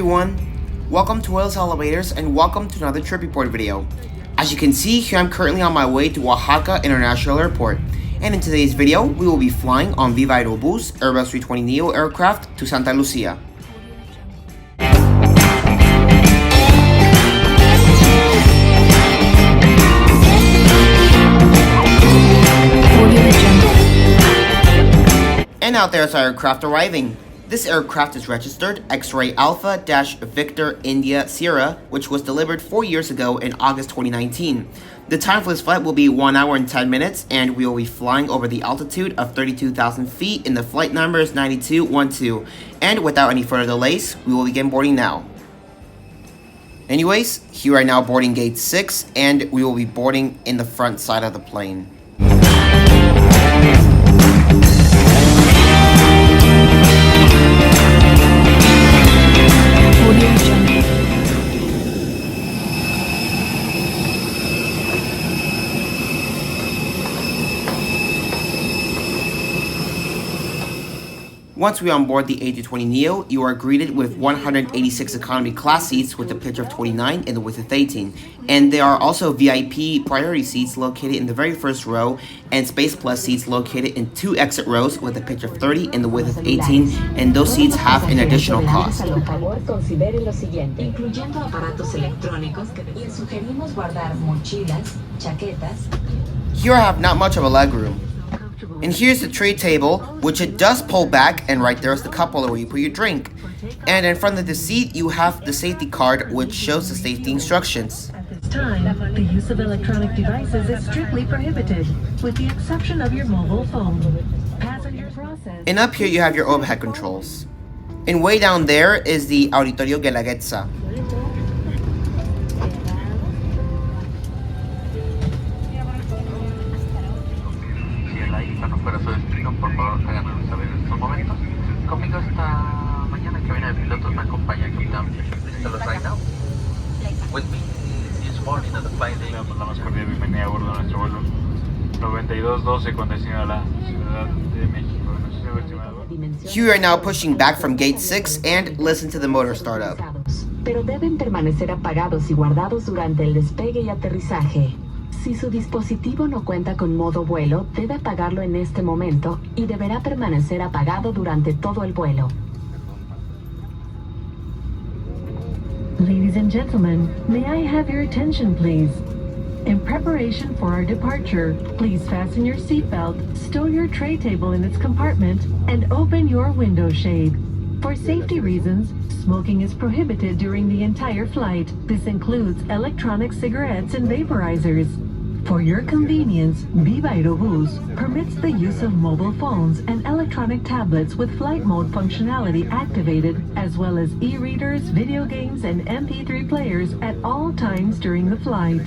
everyone, welcome to Wales Elevators and welcome to another trip report video. As you can see, here I'm currently on my way to Oaxaca International Airport, and in today's video we will be flying on VivaAerobus Airbus A320neo aircraft to Santa Lucía. And out there's our aircraft arriving. This aircraft is registered X-Ray Alpha-Victor India Sierra, which was delivered 4 years ago in August 2019. The time for this flight will be 1 hour and 10 minutes, and we will be flying over the altitude of 32,000 feet, and the flight number is 9212. And without any further delays, we will begin boarding now. Anyways, here are now boarding gate 6, and we will be boarding in the front side of the plane. Once we are on board the A320neo, you are greeted with 186 economy class seats with a pitch of 29 and the width of 18. And there are also VIP priority seats located in the very first row, and Space Plus seats located in 2 exit rows with a pitch of 30 and the width of 18, and those seats have an additional cost. Here I have not much of a legroom. And here's the tray table, which it does pull back, and right there is the cup holder where you put your drink. And in front of the seat, you have the safety card, which shows the safety instructions. At this time, the use of electronic devices is strictly prohibited, with the exception of your mobile phone. Passenger process. And up here you have your overhead controls. And way down there is the Auditorio Guelaguetza. Fuera su destino, por favor háganos saber en estos momentos. Conmigo esta mañana que viene de pilotos me acompaña el capitán Felipe right now. With me this morning at the flight day. La más cordial bienvenida a bordo de nuestro vuelo 9212 con destino a la Ciudad de México. Here we are now pushing back from gate 6 and listen to the motor start up. Pero deben permanecer apagados y guardados durante el despegue y aterrizaje. Si su dispositivo no cuenta con modo vuelo, debe apagarlo en este momento y deberá permanecer apagado durante todo el vuelo. Ladies and gentlemen, may I have your attention, please? In preparation for our departure, please fasten your seatbelt, stow your tray table in its compartment, and open your window shade. For safety reasons, smoking is prohibited during the entire flight. This includes electronic cigarettes and vaporizers. For your convenience, VivaAerobus permits the use of mobile phones and electronic tablets with flight mode functionality activated, as well as e-readers, video games, and MP3 players at all times during the flight.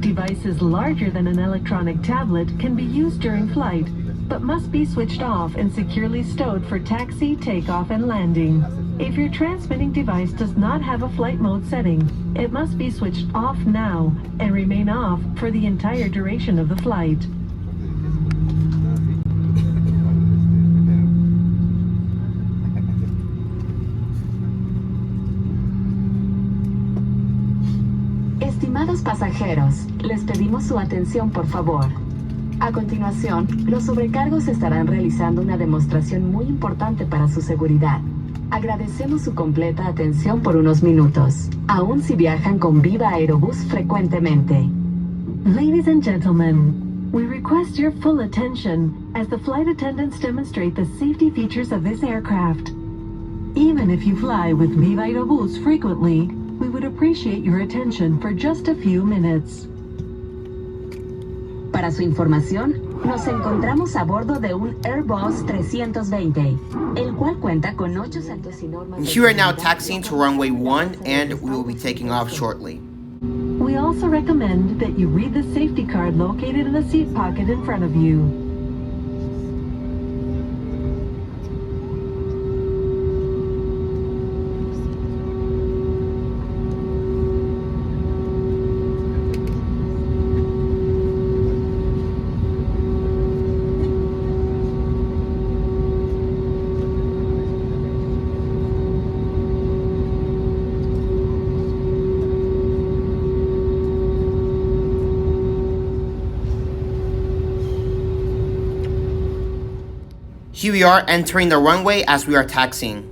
Devices larger than an electronic tablet can be used during flight, but must be switched off and securely stowed for taxi, takeoff, and landing. If your transmitting device does not have a flight mode setting, it must be switched off now and remain off for the entire duration of the flight. Estimados pasajeros, les pedimos su atención, por favor. A continuación, los sobrecargos estarán realizando una demostración muy importante para su seguridad. Agradecemos su completa atención por unos minutos, aun si viajan con VivaAerobus frecuentemente. Ladies and gentlemen, we request your full attention as the flight attendants demonstrate the safety features of this aircraft. Even if you fly with VivaAerobus frequently, we would appreciate your attention for just a few minutes. Para su información, nos encontramos a bordo de un Airbus A320, el cual cuenta con 8 saltos y normas. And here are now taxiing to runway 1, and we will be taking off shortly. We also recommend that you read the safety card located in the seat pocket in front of you. Here we are entering the runway as we are taxiing.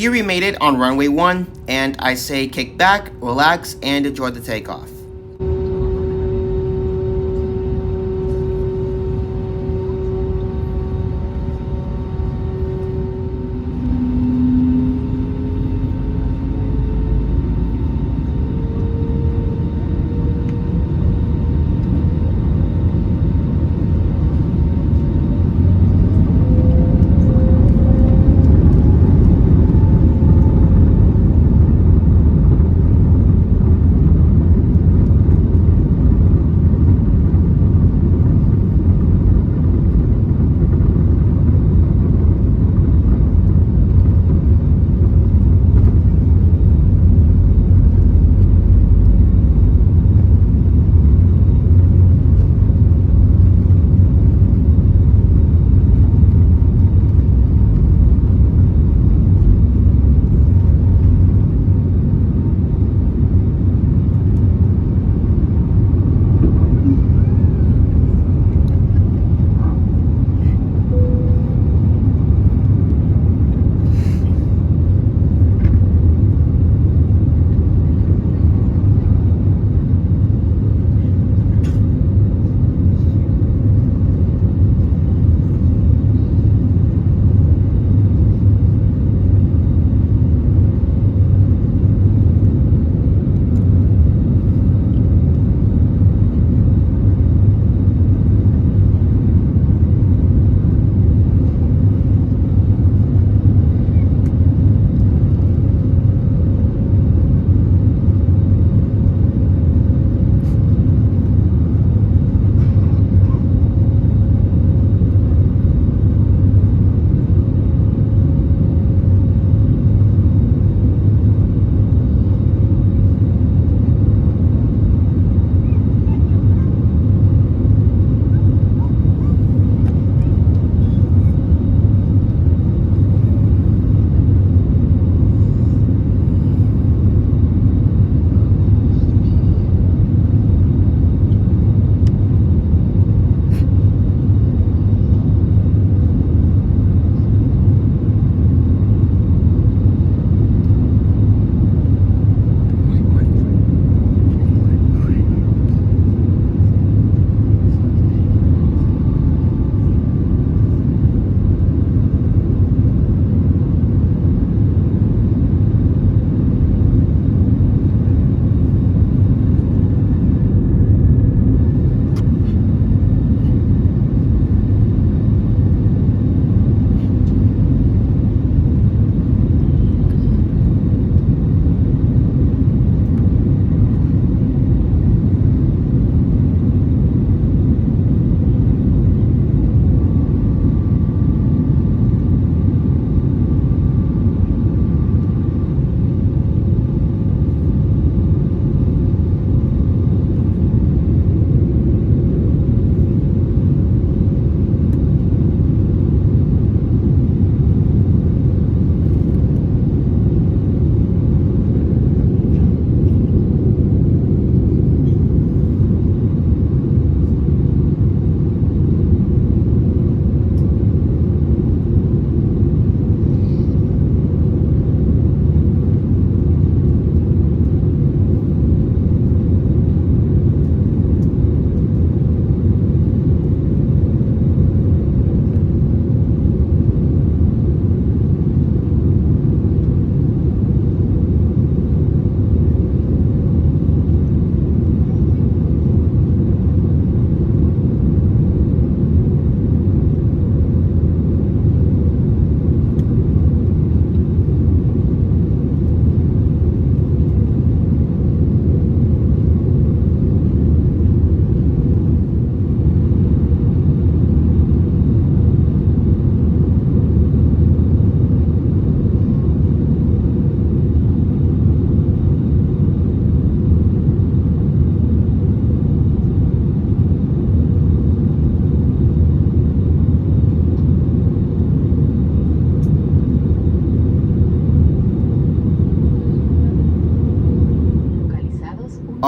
Here we made it on runway 1, and I say kick back, relax, and enjoy the takeoff.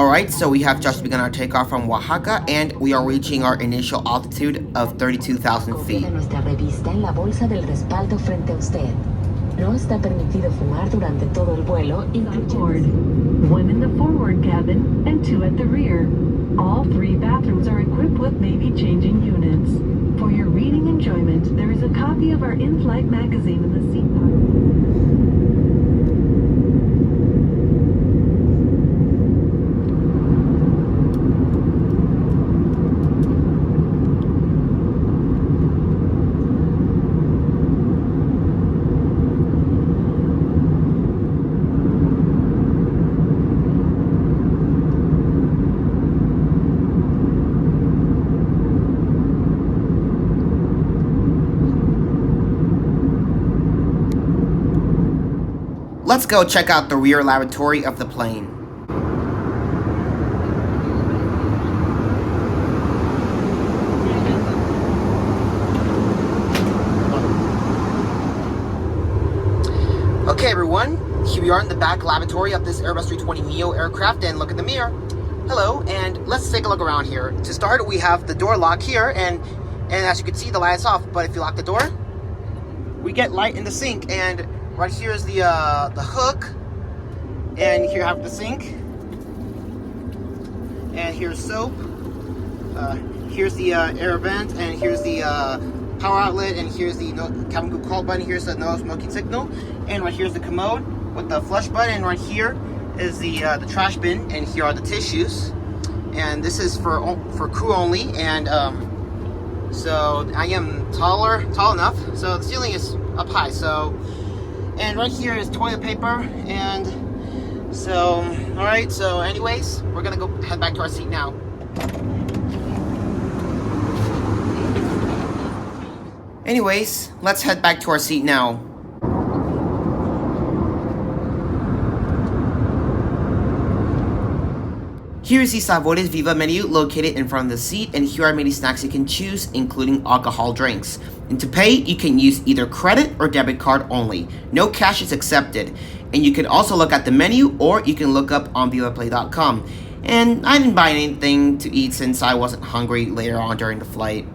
Alright, so we have just begun our takeoff from Oaxaca, and we are reaching our initial altitude of 32,000 feet. Nuestra revista en la bolsa del respaldo frente a usted. No está permitido fumar durante todo el vuelo, Board. One in the forward cabin and 2 at the rear. All 3 bathrooms are equipped with baby changing units. For your reading enjoyment, there is a copy of our in-flight magazine in the seat pocket. Let's go check out the rear lavatory of the plane. Okay everyone, here we are in the back lavatory of this Airbus A320neo aircraft, and look in the mirror. Hello, and let's take a look around here. To start, we have the door lock here, and as you can see, the light is off, but if you lock the door, we get light in the sink, and right here is the hook, and here you have the sink, and here's soap, here's the air vent, and here's the power outlet, and here's the cabin crew call button, here's the no smoking signal, and right here's the commode with the flush button, and right here is the trash bin, and here are the tissues, and this is for crew only, and so I am tall enough, so the ceiling is up high, so. And right here is toilet paper, and so, alright, so anyways, we're gonna go head back to our seat now. Anyways, let's head back to our seat now. Here is the Sabores Viva menu located in front of the seat, and here are many snacks you can choose, including alcohol drinks. And to pay, you can use either credit or debit card only. No cash is accepted. And you can also look at the menu, or you can look up on VivaPlay.com. And I didn't buy anything to eat since I wasn't hungry later on during the flight.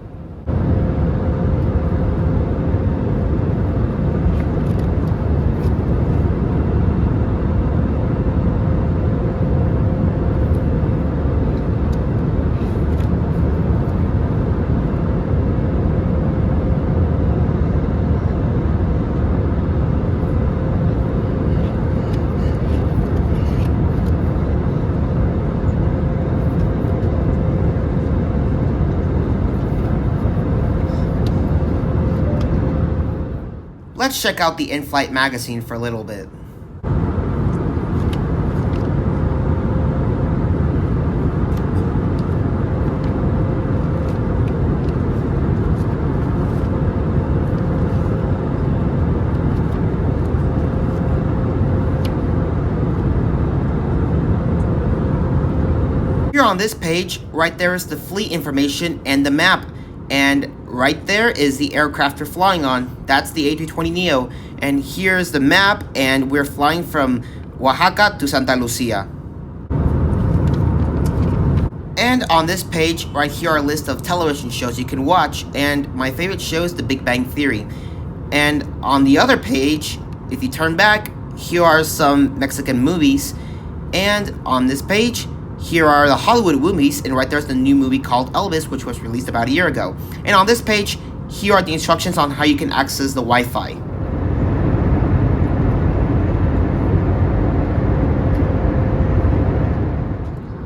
Let's check out the in-flight magazine for a little bit. Here on this page, right there is the fleet information and the map. And right there is the aircraft we're flying on. That's the A320neo. And here's the map, and we're flying from Oaxaca to Santa Lucía. And on this page, right here are a list of television shows you can watch. And my favorite show is The Big Bang Theory. And on the other page, if you turn back, here are some Mexican movies. And on this page, here are the Hollywood movies, and right there's the new movie called Elvis, which was released about a year ago. And on this page, here are the instructions on how you can access the Wi-Fi.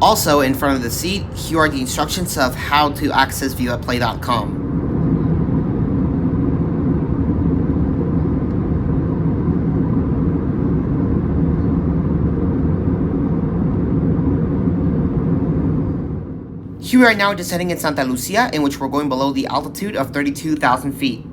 Also, in front of the seat, here are the instructions of how to access VivaPlay.com. Here we are now descending in Santa Lucía, in which we're going below the altitude of 32,000 feet.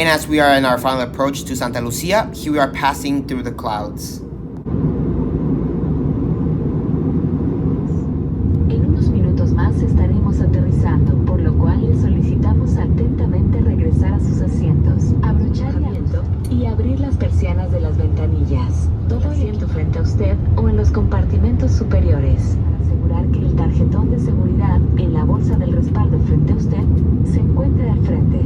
And as we are in our final approach to Santa Lucía, here we are passing through the clouds. En unos minutos más estaremos aterrizando, por lo cual les solicitamos atentamente regresar a sus asientos, abrochar el asiento y abrir las persianas de las ventanillas. Todo asiento frente a usted o en los compartimentos superiores. Para asegurar que el tarjetón de seguridad en la bolsa del respaldo frente a usted se encuentre al frente.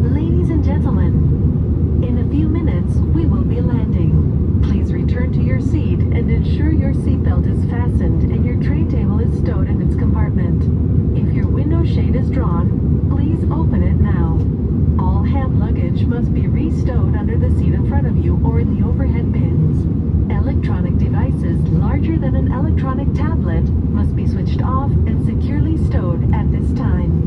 Ladies and gentlemen, in a few minutes we will be landing. Please return to your seat and ensure your seatbelt is fastened and your tray table is stowed in its compartment. If your window shade is drawn, please open it now. All hand luggage must be re-stowed under the seat in front of you or in the overhead bins. Electronic devices larger than an electronic tablet must be switched off and securely stowed at this time.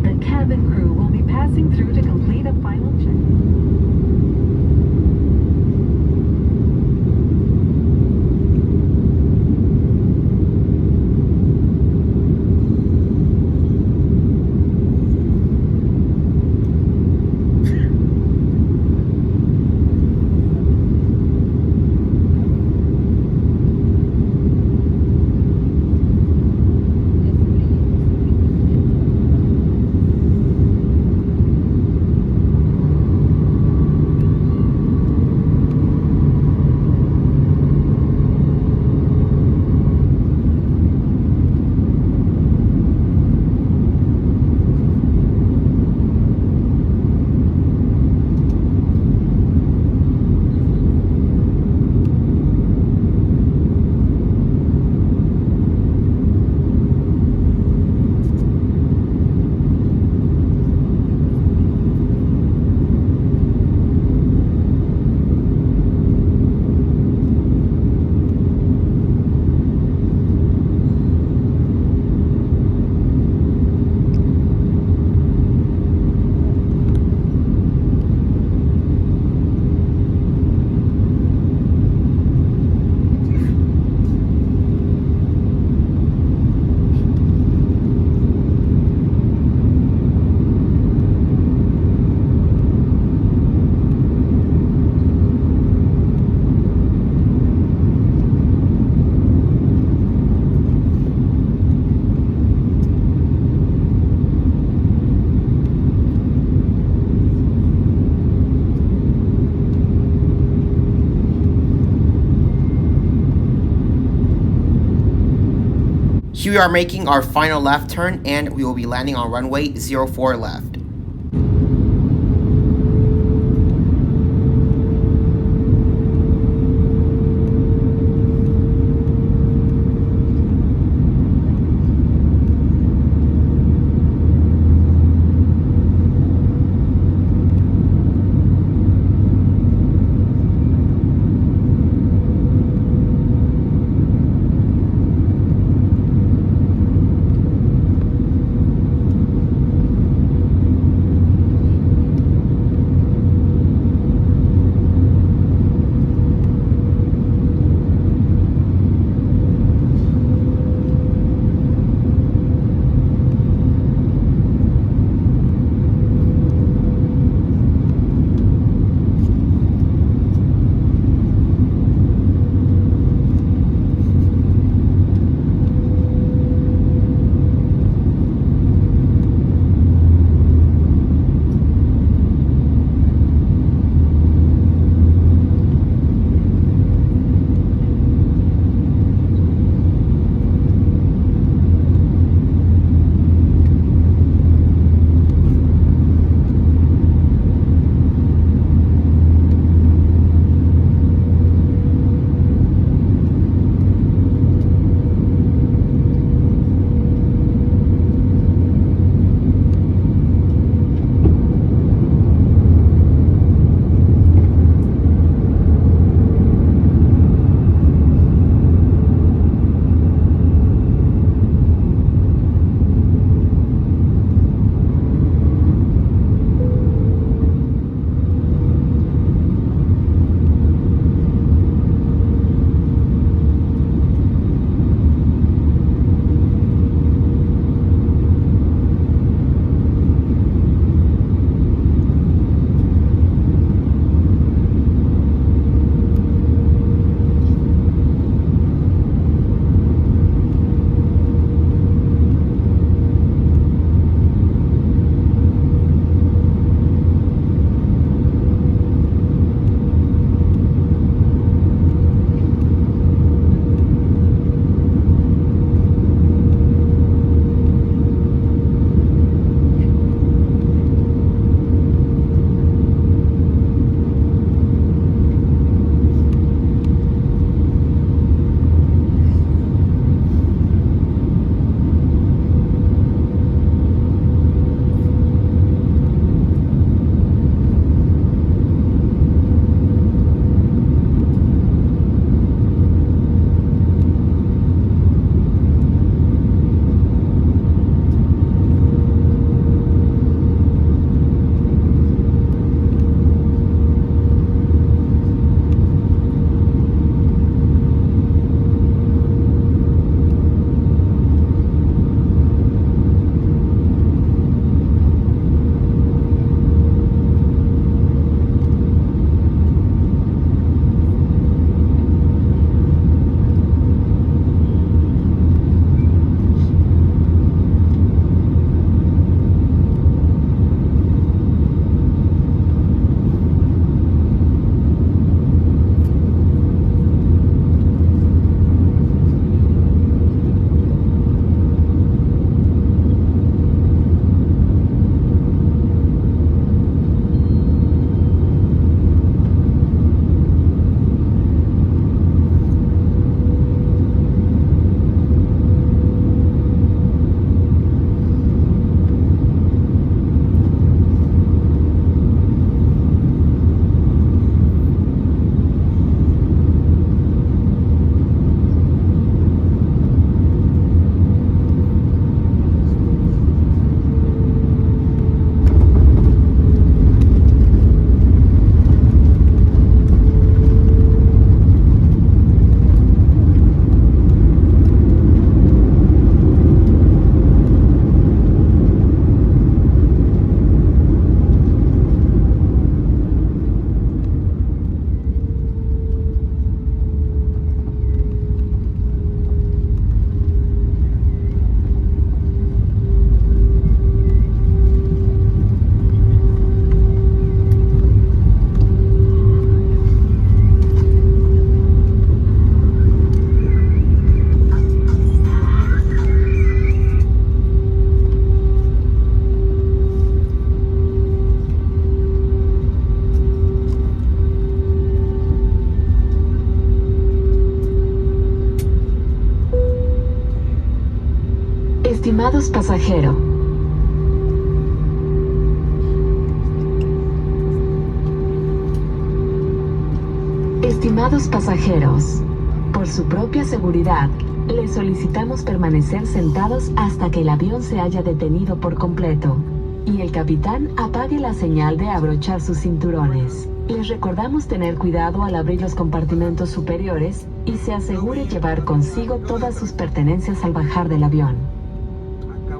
The cabin crew will be passing through to complete a final check. Here we are making our final left turn and we will be landing on runway 04 left. Estimados pasajeros. Estimados pasajeros, por su propia seguridad, les solicitamos permanecer sentados hasta que el avión se haya detenido por completo y el capitán apague la señal de abrochar sus cinturones. Les recordamos tener cuidado al abrir los compartimentos superiores y se asegure llevar consigo todas sus pertenencias al bajar del avión.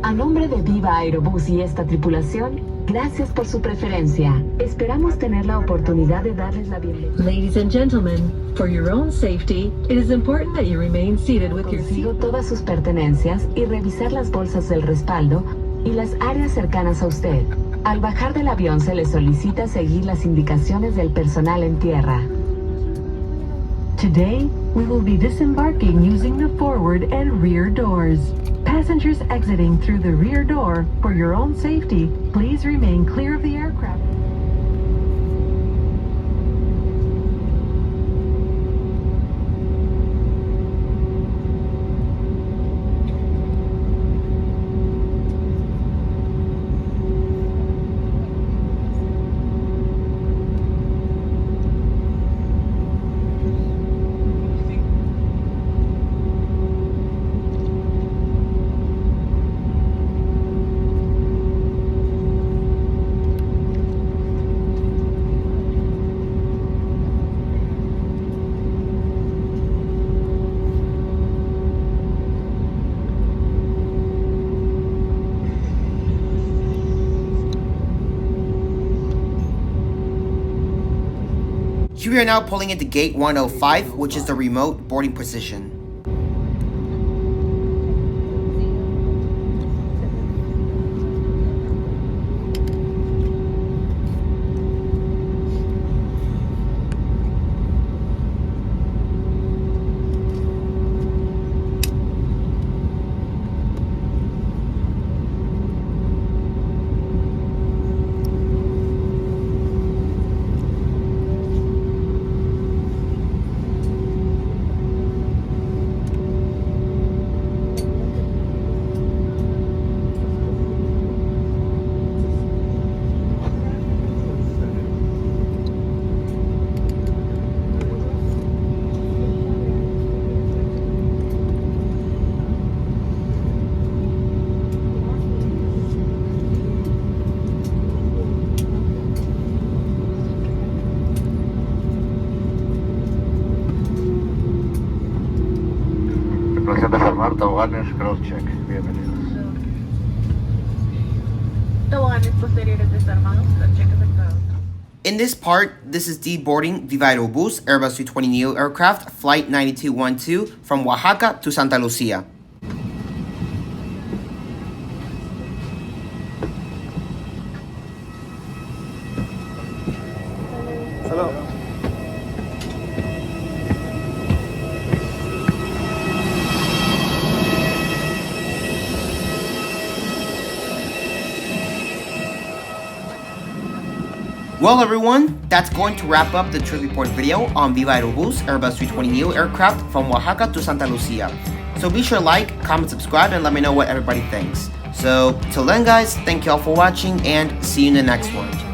A nombre de VivaAerobus y esta tripulación, gracias por su preferencia. Esperamos tener la oportunidad de darles la bienvenida. Ladies and gentlemen, for your own safety, it is important that you remain seated with your Consigo todas sus pertenencias y revisar las bolsas del respaldo y las áreas cercanas a usted. Al bajar del avión se le solicita seguir las indicaciones del personal en tierra. Today, we will be disembarking using the forward and rear doors. Passengers exiting through the rear door, for your own safety, please remain clear of the aircraft. Here we are now pulling into gate 105, which is the remote boarding position. Tripulación desarmar, toboganes, cross-check. Bienvenidos. Toboganes posteriores desarmados, los cheques efectuados. In this part, this is deboarding VivaAerobus Airbus A320neo aircraft Flight 9212 from Oaxaca to Santa Lucía. Well everyone, that's going to wrap up the trip report video on VivaAerobus Airbus A320neo aircraft from Oaxaca to Santa Lucía. So be sure to like, comment, subscribe, and let me know what everybody thinks. So till then guys, thank you all for watching and see you in the next one.